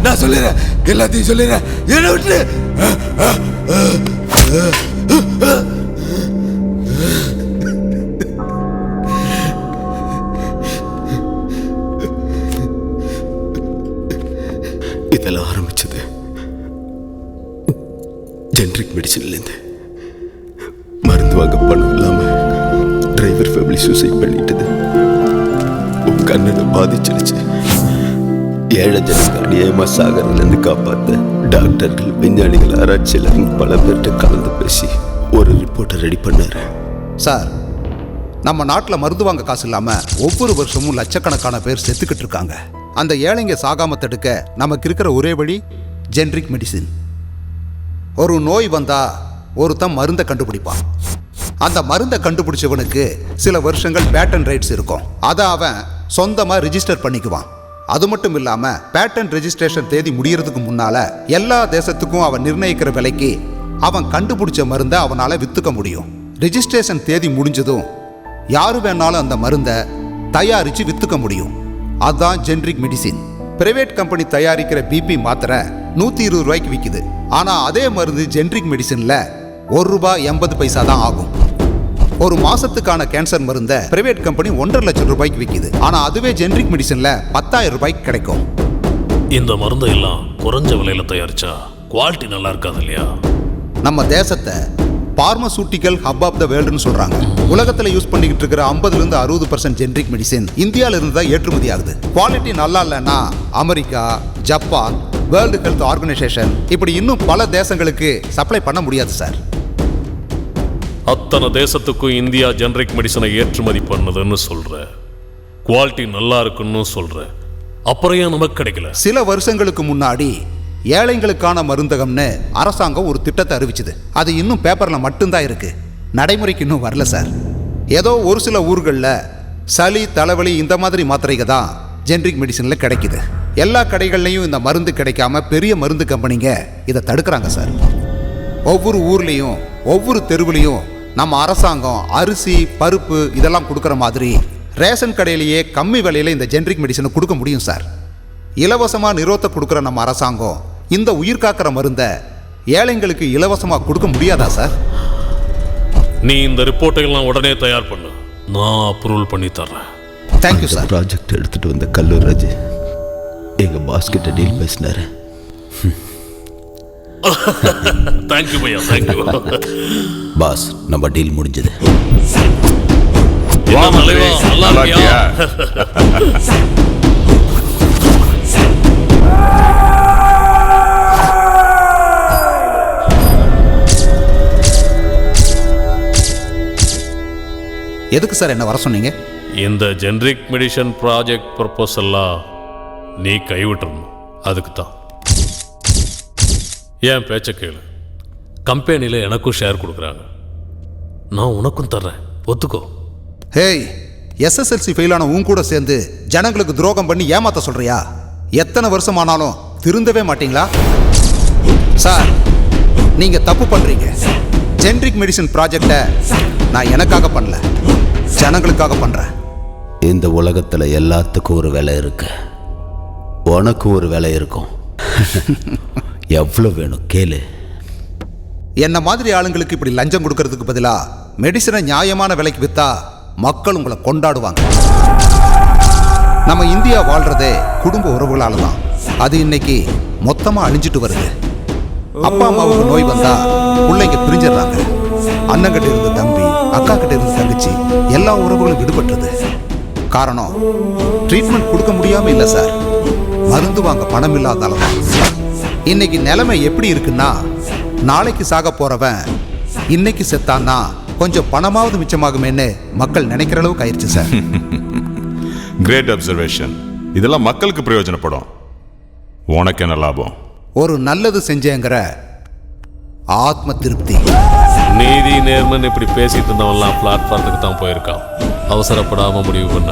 நான் சொல்லிடுறேன், எல்லாத்தையும் சொல்லிடுறேன். என்ன விட்டு இதெல்லாம் ஆரம்பிச்சது ஜெனரிக் மெடிசன்லேருந்து. மருந்து வாங்க பணம் இல்லாம டிரைவர் ஃபேமிலி சூசைட் பண்ணிட்டது உங்க அண்ணனை பாதிச்சிருச்சு. ஏழை ஜனங்க அநியாயமா சாகரிலிருந்து காப்பாத்த டாக்டர்கள், விஞ்ஞானிகள், ஆராய்ச்சியாளர்கள் பல பேர்கிட்ட கலந்து பேசி ஒரு ரிப்போர்ட்டை ரெடி பண்ணாரு. சார், நம்ம நாட்டில் மருந்து வாங்க காசு இல்லாமல் ஒவ்வொரு வருஷமும் லட்சக்கணக்கான பேர் செத்துக்கிட்டு இருக்காங்க. அந்த ஏழைங்க சாகாம தடுக்க நமக்கு இருக்கிற ஒரே வழி ஜெனரிக் மெடிசின். ஒரு நோய் வந்தா ஒருத்தன் மருந்தை கண்டுபிடிப்பான். அந்த மருந்தை கண்டுபிடிச்சவனுக்கு சில வருஷங்கள் பேட்டன் ரைட்ஸ் இருக்கும். அதை அவன் சொந்தமாக ரிஜிஸ்டர் பண்ணிக்குவான். அது மட்டும் இல்லாமல் பேட்டன் ரெஜிஸ்ட்ரேஷன் தேதி முடியறதுக்கு முன்னால எல்லா தேசத்துக்கும் அவன் நிர்ணயிக்கிற விலைக்கு அவன் கண்டுபிடிச்ச மருந்தை அவனால் வித்துக்க முடியும். ரெஜிஸ்ட்ரேஷன் தேதி முடிஞ்சதும் யாரு வேணாலும் அந்த மருந்தை தயாரித்து வித்துக்க முடியும். அதுதான் ஜெனரிக் மெடிசின். பிரைவேட் கம்பெனி தயாரிக்கிற பிபி மாத்திரை 120 ரூபாய்க்கு விற்கிது. ஆனால் அதே மருந்து ஜெனரிக் மெடிசினில் ₹1.80 தான் ஆகும். ஒரு மாசத்துக்கான கேன்சர் மருந்தை பிரைவேட் கம்பெனி 1.5 லட்சம் ரூபாய்க்கு விற்கிது. ஆனால் அதுவே ஜெனரிக் மெடிசினில் 10,000 ரூபாய்க்கு கிடைக்கும். இந்த மருந்தை எல்லாம் குறைஞ்ச விலையில தயாரிச்சா குவாலிட்டி நல்லா இருக்காது இல்லையா? நம்ம தேசத்தை பார்மசூட்டிக்கல் ஹப் ஆஃப் த வேர்ல்டுன்னு சொல்றாங்க. உலகத்தில் யூஸ் பண்ணிக்கிட்டு இருக்கிற 50% 60% ஜெனரிக் மெடிசின் இந்தியாவில இருந்து தான் ஏற்றுமதி ஆகுது. குவாலிட்டி நல்லா இல்லைன்னா America, Japan, world health organisation இப்படி இன்னும் பல தேசங்களுக்கு சப்ளை பண்ண முடியாது சார். அத்தனை தேசத்துக்கும் இந்தியா ஜெனரிக் மெடிசனை ஏற்றுமதி பண்ணதுன்னு சொல்ற, குவாலிட்டி நல்லா இருக்குன்னு சொல்ற, அப்புறம் ஏன் நமக்கு கிடைக்கல? சில வருஷங்களுக்கு முன்னாடி ஏழைங்களுக்கான மருந்தகம்னு அரசாங்கம் ஒரு திட்டத்தை அறிவிச்சது. அது இன்னும் பேப்பர்ல மட்டும்தான் இருக்கு, நடைமுறைக்கு இன்னும் வரல சார். ஏதோ ஒரு சில ஊர்களில் சளி, தலைவலி இந்த மாதிரி மாத்திரைகள் தான் ஜெனரிக் மெடிசனில் கிடைக்குது. எல்லா கடைகள்லையும் இந்த மருந்து கிடைக்காம பெரிய மருந்து கம்பெனிங்க இதை தடுக்கிறாங்க சார். ஒவ்வொரு ஊர்லேயும் ஒவ்வொரு தெருவுலையும் நம்ம அரசாங்கம் அரிசி, பருப்பு இதெல்லாம் கொடுக்குற மாதிரி ரேஷன் கடையிலேயே கம்மி விலையில் இந்த ஜெனரிக் மெடிசனை கொடுக்க முடியும் சார். இலவசமாக நிரோத்தை கொடுக்குற நம்ம அரசாங்கம் இந்த உயிர் காக்கிற மருந்தை ஏழைங்களுக்கு இலவசமாக கொடுக்க முடியாதா சார்? நீ இந்த ரிப்போர்ட்டையெல்லாம் உடனே தயார் பண்ணு, நான் அப்ரூவல் பண்ணி தர்றேன். Thank you sir. ப்ராஜெக்ட் எடுத்துட்டு வந்த கல்லூராஜ் எங்க பாஸ் கிட்ட டீல் பேசினாரு. தேங்க்யூ பையா, தேங்க்யூ பாஸ். நம்ம டீல் முடிஞ்சது. நல்லா இருக்கியா? எதுக்கு சார் என்ன வர சொன்னீங்க? இந்த ஜெனரிக் மெடிசன் ப்ராஜெக்ட் ப்ரொபோசல்லாம் நீ கைவிட்டுறணும். அதுக்கு தான். ஏன் பேச்ச கேளு. கம்பெனியில் எனக்கும் ஷேர் கொடுக்குறாங்க, நான் உனக்கும் தர்றேன், ஒத்துக்கோ. ஹேய், எஸ்எஸ்எல்சி ஃபெயிலான உன் கூட சேர்ந்து ஜனங்களுக்கு துரோகம் பண்ணி ஏமாத்த சொல்றியா? எத்தனை வருஷமானாலும் திருந்தவே மாட்டீங்களா சார்? நீங்க தப்பு பண்றீங்க. ஜெனரிக் மெடிசன் ப்ராஜெக்டை நான் எனக்காக பண்ணல, ஜனங்களுக்காக பண்றேன். இந்த உலகத்துல எல்லாத்துக்கும் ஒரு வேலை இருக்கு, உனக்கு ஒரு வேலை இருக்கும். எவ்வளவு வேணும் கேளு. என்ன மாதிரி ஆளுங்களுக்கு இப்படி லஞ்சம் கொடுக்கறதுக்கு பதிலா மெடிசனை நியாயமான விலைக்கு வித்தா மக்கள் உங்களை கொண்டாடுவாங்க. நம்ம இந்தியா வாழ்றதே குடும்ப உறவுகளால தான். அது இன்னைக்கு மொத்தமா அழிஞ்சிட்டு வருது. அப்பா அம்மாவுக்கு நோய் வந்தா பிள்ளைங்க பிரிஞ்சிடறாங்க. அண்ணங்கிட்ட இருந்து தம்பி, அக்கா கிட்ட இருந்து தங்கச்சி, எல்லா உறவுகளும் விடுபட்டுறது. காரணம் ட்ரீட்மெண்ட் கொடுக்க முடியாம இல்லை சார், மருந்து வாங்க பணம் இல்லாதால தான். இன்னைக்கு நிலைமை எப்படி இருக்குன்னா, நாளைக்கு சாக போறவன் இன்னைக்கு செத்தான்னா கொஞ்சம் பணமாவது மிச்சமாகுமேன்னு மக்கள் நினைக்கிற அளவுக்கு ஆயிடுச்சு சார். Great observation. இதெல்லாம் மக்களுக்கு பிரயோஜனப்படும். உனக்கு என்ன லாபம்? ஒரு நல்லது செஞ்சேங்கிற ஆத்ம திருப்தி. நீதி நேர்மன் இப்படி பேசிட்டு இருந்தவன்லாம் பிளாட்ஃபார்முக்கு தான் போயிருக்கான். அவசரப்படாம முடிவு பண்ண.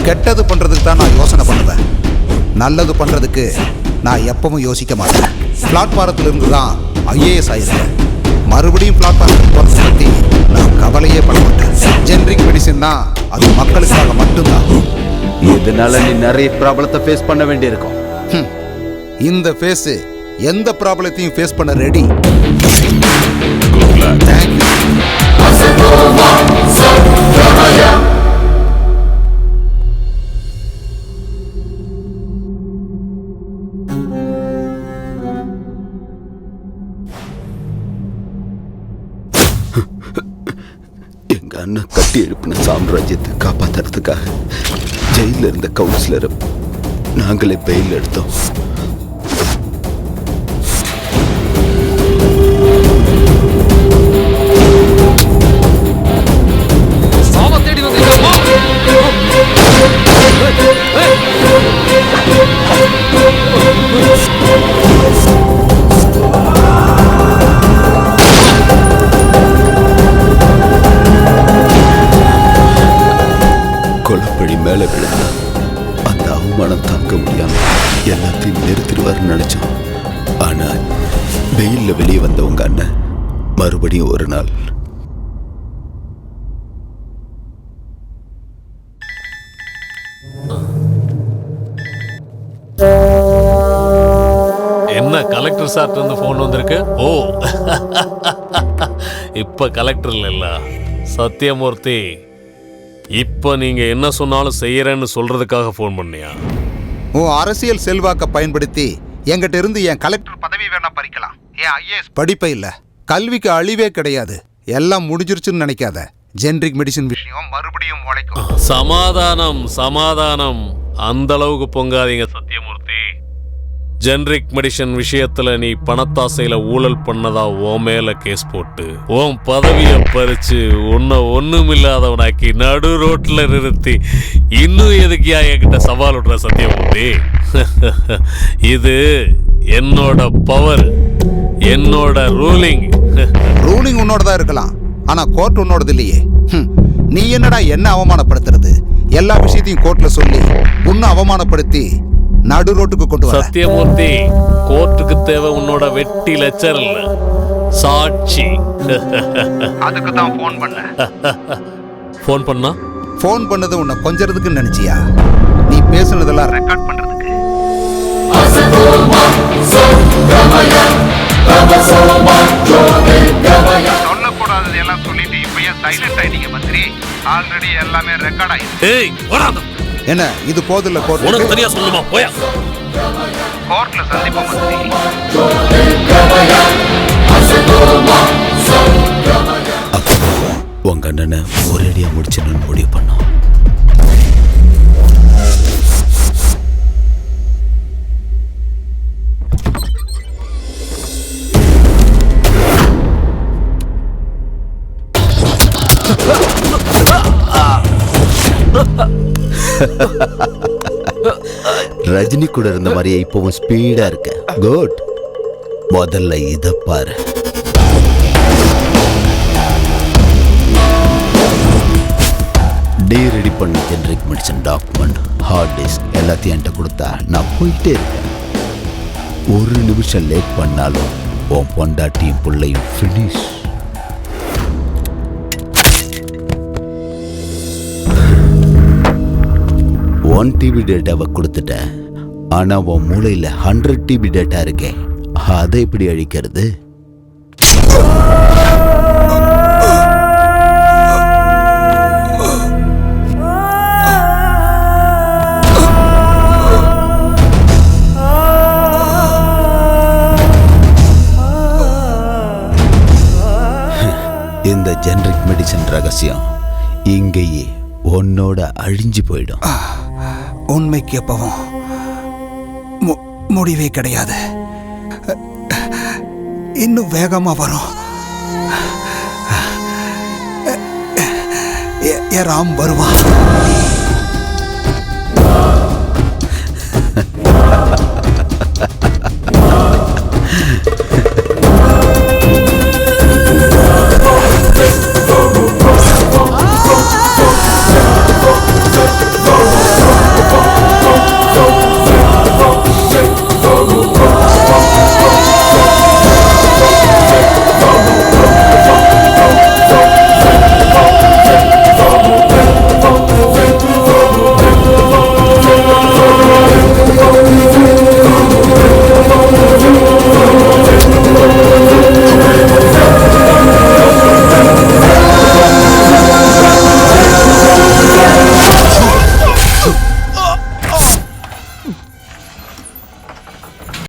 கெட்டது பண்றதுக்கு தான் நான் யோசனை பண்ணுவேன். நல்லது பண்றதுக்கு நான் எப்பவும் யோசிக்க மாட்டேன். பிளாட்பாரத்தில் இருந்து தான் IAS ஆயிருக்கேன். மறுபடியும் பிளாட்பாரத்துக்கு போறதை பத்தி நான் கவலையே பண்ண மாட்டேன். ஜெனரிக் மெடிசின்னா அது மக்களுக்காக மட்டும்தான். இதனால நீ நிறைய ப்ராப்ளத்தை ஃபேஸ் பண்ண வேண்டியிருக்கும். இந்த ஃபேஸ் எந்த ப்ராப்ளத்தையும் ஃபேஸ் பண்ண ரெடி. Good luck. தேங்க்யூ. எங்க அண்ணன் கட்டி எழுப்பின சாம்ராஜ்யத்தை காப்பாத்துறதுக்காக ஜெயில இருந்த கவுன்சிலரை நாங்களே பெயில் எடுத்தோம். கொலப்பழி மேல விழுந்தா அந்த அவமானம் தாங்க முடியாம எல்லாத்தையும் நிறுத்திடுவார்னு நினைச்சோம். ஆனா வெயில்ல வெளியே வந்தவங்க அண்ணன் மறுபடியும் ஒரு நாள் என்ன கலெக்டர் சார்ட்ட இருந்து போன் வந்திருக்கு? ஓ இப்ப கலெக்டர் இல்ல சத்தியமூர்த்தி. இப்ப நீங்க என்ன சொன்னாலும் செய்யறேன்னு சொல்றதுக்காக போன் பண்ணியா? உன் அரசியல் செல்வாக்க பயன்படுத்தி என்கிட்ட இருந்து என் கலெக்டர் பதவி வேணா பறிக்கலாம். என் IAS படிப்பே இல்ல, கல்விக்கு அழிவே கிடையாது. எல்லாம் முடிஞ்சிருச்சுன்னு நினைக்காத. ஜெனரிக் மெடிசின் விஷயம் மறுபடியும் உழைக்கும். சமாதானம் சமாதானம். அந்த அளவுக்கு பொங்காதீங்க சத்தியமூர்த்தி. ஜெனரிக் மெடிசன் விஷயத்துல நீ பணத்தாசையில ஊழல் பண்ணதா உன் மேல கேஸ் போட்டு உன் பதவியை பறிச்சு உன்னை ஒண்ணுமில்லாதவனாக்கி நடு ரோட்ல நிறுத்தி இன்னும் எதுக்கியா என்கிட்ட சவால் விடுற சத்தியமூர்த்தி? இது என்னோட பவர், என்னோட ரூலிங். ரூலிங் உன்னோட தான் இருக்கலாம், ஆனா கோர்ட் உன்னோடது இல்லையே. நீ என்னடா என்ன அவமானப்படுத்துறது? எல்லா விஷயத்தையும் கோர்ட்ல சொல்லி உன்னை அவமானப்படுத்தி நடு ரோட்டுக்கு கொண்டு வர. சத்தியமூர்த்தி, கோர்ட்டுக்கு தேவை உன்னோட வெட்டி லெக்சர் இல்ல, சாட்சி. அதுக்கு தான் ஃபோன் பண்ண. ஃபோன் பண்ணா? ஃபோன் பண்ணது உன்னை கொஞ்சறதுக்கு நினைச்சியா? நீ பேசுனதெல்லாம் ரெக்கார்ட் பண்றதுக்கு. சொல்லக்கூடாதது எல்லாம் சொல்லிட்டு இப்ப ஏன் சைலண்ட் ஆயிட்டீங்க மந்திரி? ஆல்ரெடி எல்லாமே ரெக்கார்ட் ஆயிடுச்சு. ஏய் வராத. என்ன இது போதில்ல கோர்ட்? உனக்கு தனியா சொல்லுமா? போயா. கோர்ட்ல சந்திப்போம் மந்திரி. உங்க அண்ணனை ஒரேடியா முடிச்சணும்னு முடிவு பண்ணோம். ரஜினி கூட இருந்த மாதிரியே இப்பவும் ஸ்பீடா இருக்க. குட். முதல்ல இத பாரு. டே ரெடி பண்ண generic medicine document, hard disk எல்லாத்தையும் என்கிட்ட கொடுத்தா நான் போயிட்டே இருக்கேன். ஒரு நிமிஷம் லேட் பண்ணாலும் உன் பொண்டாட்டியும் பிள்ளையும் ஃபினிஷ். ஒன் டிபி டேட்டாவை கொடுத்துட்டேன், ஆனா உன் மூளையில் 100 டிபி டேட்டா இருக்கே, அதை எப்படி அழிக்கிறது? இந்த ஜெனரிக் மெடிசன் ரகசியம் இங்கேயே உன்னோட அழிஞ்சு போயிடும். உண்மைக்கு எப்பவும் முடிவே கிடையாது, இன்னும் வேகமா வரும். ராம் வருவான்.